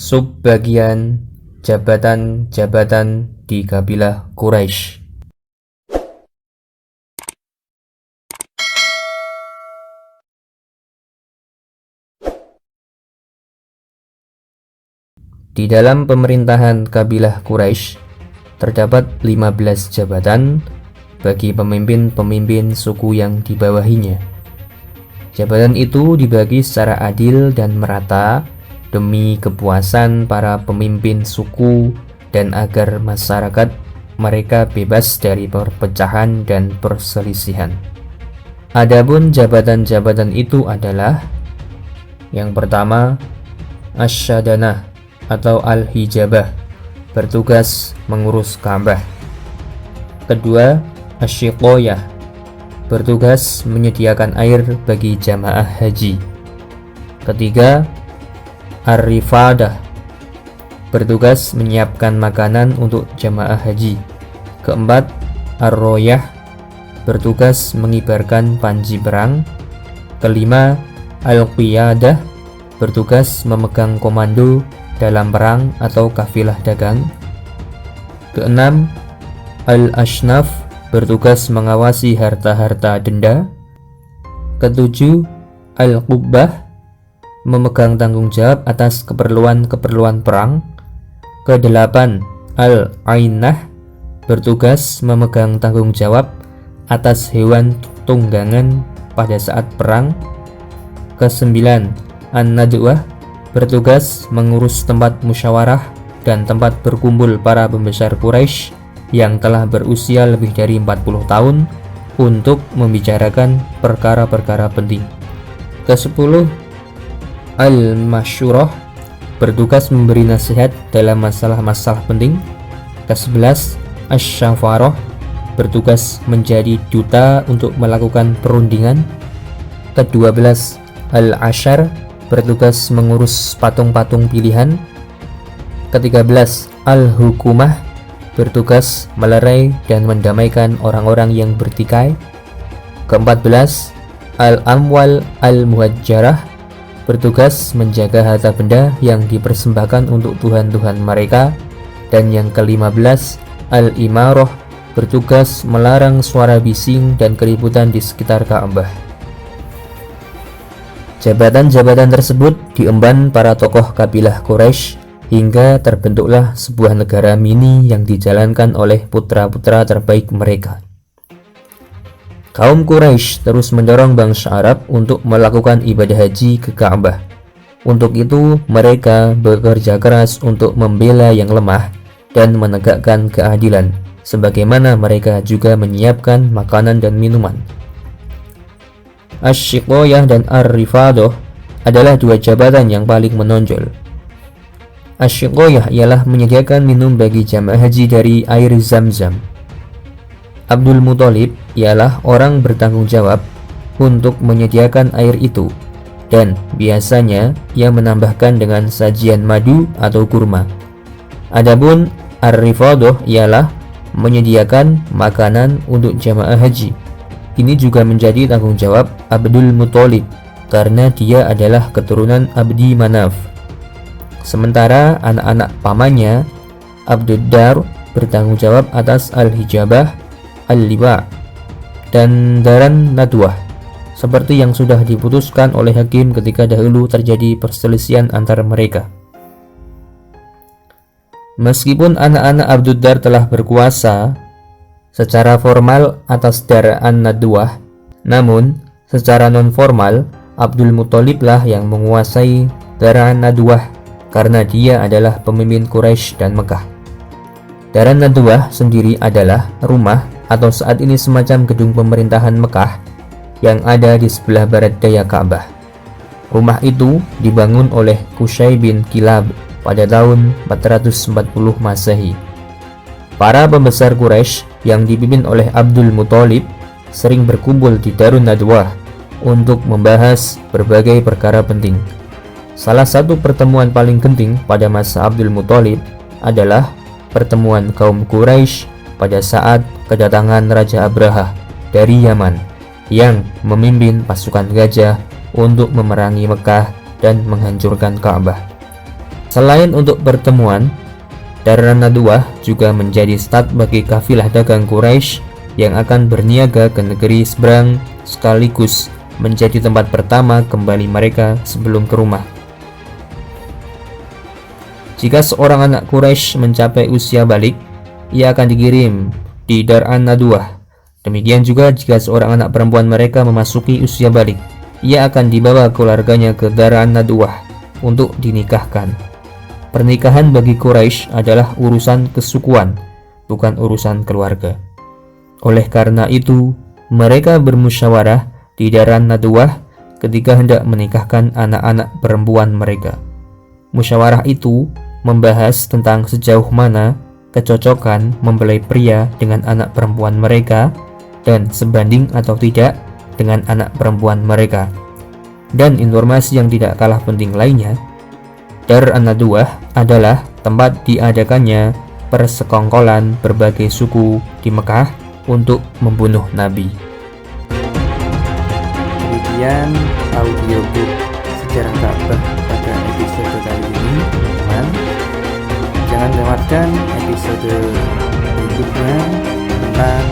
Subbagian jabatan-jabatan di kabilah Quraisy. Di dalam pemerintahan kabilah Quraisy terdapat 15 jabatan bagi pemimpin-pemimpin suku yang dibawahinya. Jabatan itu dibagi secara adil dan merata demi kepuasan para pemimpin suku dan agar masyarakat mereka bebas dari perpecahan dan perselisihan. Adapun jabatan-jabatan itu adalah: yang pertama, Asy-Syadanah atau Al-Hijabah, bertugas mengurus Ka'bah. Kedua, Asy-Syiqoyah, bertugas menyediakan air bagi jamaah haji. Ketiga, Ar-Rifadah, bertugas menyiapkan makanan untuk jamaah haji. Keempat, Ar-Royah, bertugas mengibarkan panji perang. Kelima, Al-Qiyadah, bertugas memegang komando dalam perang atau kafilah dagang. Keenam, Al-Ashnaf, bertugas mengawasi harta-harta denda. Ketujuh, Al-Qubbah, memegang tanggung jawab atas keperluan-keperluan perang. Kedelapan, Al-Ainah, bertugas memegang tanggung jawab atas hewan tunggangan pada saat perang. Kesembilan, An-Nadwah, bertugas mengurus tempat musyawarah dan tempat berkumpul para pembesar Quraisy yang telah berusia lebih dari 40 tahun untuk membicarakan perkara-perkara penting. Ke-10, Al-Masyurah, bertugas memberi nasihat dalam masalah-masalah penting. Ke-11, Asy-Syafarah, bertugas menjadi duta untuk melakukan perundingan. Ke-12, Al-Ashar, bertugas mengurus patung-patung pilihan. Ke-13, Al-Hukumah, bertugas melerai dan mendamaikan orang-orang yang bertikai. Ke-14, Al-Amwal Al-Muhajjarah, bertugas menjaga harta benda yang dipersembahkan untuk tuhan-tuhan mereka. Dan yang ke-15, Al-Imarah, bertugas melarang suara bising dan keributan di sekitar Ka'bah. Jabatan-jabatan tersebut diemban para tokoh kabilah Quraisy hingga terbentuklah sebuah negara mini yang dijalankan oleh putra-putra terbaik mereka. Kaum Quraisy terus mendorong bangsa Arab untuk melakukan ibadah haji ke Ka'bah. Untuk itu, mereka bekerja keras untuk membela yang lemah dan menegakkan keadilan, sebagaimana mereka juga menyiapkan makanan dan minuman. Asy-Syiqoyah dan Ar-Rifadah adalah dua jabatan yang paling menonjol. Asy-Syiqoyah ialah menyediakan minum bagi jamaah haji dari air Zam-Zam. Abdul Muthalib ialah orang bertanggung jawab untuk menyediakan air itu, dan biasanya ia menambahkan dengan sajian madu atau kurma. Adapun Ar-Rifadah ialah menyediakan makanan untuk jamaah haji. Ini juga menjadi tanggung jawab Abdul Muthalib karena dia adalah keturunan Abdi Manaf. Sementara anak-anak pamannya, Abduddar, bertanggung jawab atas Al-Hijabah, Al-Liwa, dan Daran Nadwah, seperti yang sudah diputuskan oleh hakim ketika dahulu terjadi perselisihan antar mereka. Meskipun anak-anak Abduddar telah berkuasa secara formal atas Dar an-Nadwah, namun secara non-formal Abdul Muthalib lah yang menguasai Dar an-Nadwah karena dia adalah pemimpin Quraisy dan Mekah. Dar an-Nadwah sendiri adalah rumah atau saat ini semacam gedung pemerintahan Mekah yang ada di sebelah barat daya Ka'bah. Rumah itu dibangun oleh Qusay bin Kilab pada tahun 440 Masehi. Para pembesar Quraisy yang dipimpin oleh Abdul Muthalib sering berkumpul di Darun Nadwah untuk membahas berbagai perkara penting. Salah satu pertemuan paling penting pada masa Abdul Muthalib adalah pertemuan kaum Quraisy pada saat kedatangan Raja Abraha dari Yaman yang memimpin pasukan gajah untuk memerangi Mekah dan menghancurkan Ka'bah. Selain untuk pertemuan, Dar an-Nadwah juga menjadi start bagi kafilah dagang Quraisy yang akan berniaga ke negeri seberang, sekaligus menjadi tempat pertama kembali mereka sebelum ke rumah. Jika seorang anak Quraisy mencapai usia balik, ia akan dikirim di Dar an-Nadwah. Demikian juga jika seorang anak perempuan mereka memasuki usia balik, ia akan dibawa keluarganya ke Dar an-Nadwah untuk dinikahkan. Pernikahan bagi Quraisy adalah urusan kesukuan, bukan urusan keluarga. Oleh karena itu, mereka bermusyawarah di Dar an-Nadwah ketika hendak menikahkan anak-anak perempuan mereka. Musyawarah itu membahas tentang sejauh mana kecocokan mempelai pria dengan anak perempuan mereka dan sebanding atau tidak dengan anak perempuan mereka. Dan informasi yang tidak kalah penting lainnya, Dar an-Nadwah adalah tempat diadakannya persekongkolan berbagai suku di Mekah untuk membunuh Nabi. Demikian audiobook Sejarah Ka'bah pada episode kali ini, teman-teman. Jangan lewatkan episode berikutnya tentang